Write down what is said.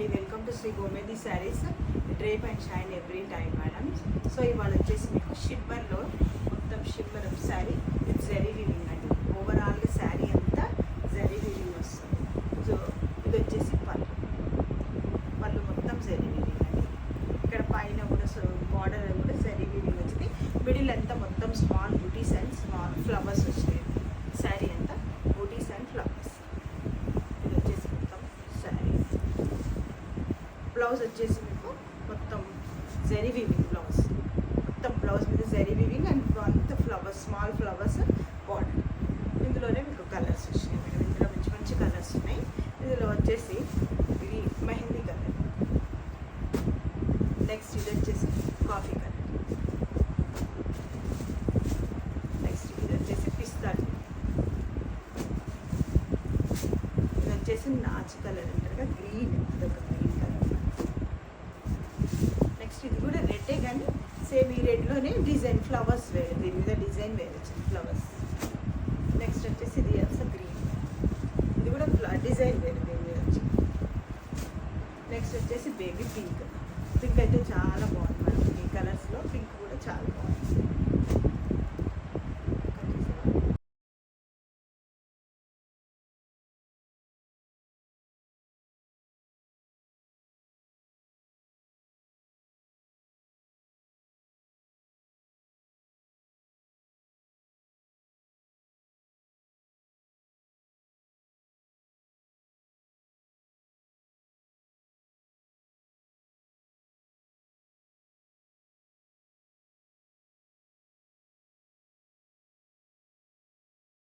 అండి, welcome to Shri Gomedhi saris drape and shine every time madam. So ఇవాళ వచ్చేసి మీకు షిమ్మర్లో మొత్తం shimmer sari with zari weaving అండి. ఓవరాల్గా శారీ అంతా జరీ వీవింగ్ వస్తుంది. సో ఇది వచ్చేసి పళ్ళు మొత్తం జరీ వీవింగ్ అండి. ఇక్కడ పైన కూడా బార్డర్ కూడా జరీ వీవింగ్ వచ్చింది. మిడిల్ అంతా మొత్తం స్మాల్ బూటీస్ అండ్ స్మాల్ ఫ్లవర్స్ వచ్చినాయి. శారీ అంతా బూటీస్ అండ్ ఫ్లవర్స్. ఇది వచ్చేసి మొత్తం శారీ. బ్లౌజ్ వచ్చేసి మీకు మొత్తం జరీ వీవింగ్ బ్లౌజ్, మొత్తం బ్లౌజ్ మీద జరీ వీవింగ్ అండ్ అంత ఫ్లవర్స్, స్మాల్ ఫ్లవర్స్ బార్డర్. ఇందులోనే మీకు కలర్స్ వచ్చినాయి మేడం. ఇందులో మంచి మంచి కలర్స్ ఉన్నాయి. ఇందులో వచ్చేసి ఇది మెహందీ కలర్, నెక్స్ట్ ఇది వచ్చేసి కాఫీ కలర్, నెక్స్ట్ ఇది వచ్చేసి పిస్తా, ఇది వచ్చేసి నాచు కలర్ అంటారు కదా, గ్రీన్, అదొక గ్రీన్ కలర్. నెక్స్ట్ ఇది కూడా రెడ్డే కానీ సేమ్ ఈ రెడ్లోనే డిజైన్ ఫ్లవర్స్ వేరే, దీని మీద డిజైన్ వేరే వచ్చింది ఫ్లవర్స్. నెక్స్ట్ వచ్చేసి ఇది అసలు గ్రీన్, ఇది కూడా డిజైన్ వేరే దీని మీద వచ్చింది. నెక్స్ట్ వచ్చేసి బేబీ పింక్. పింక్ అయితే చాలా బాగుంది.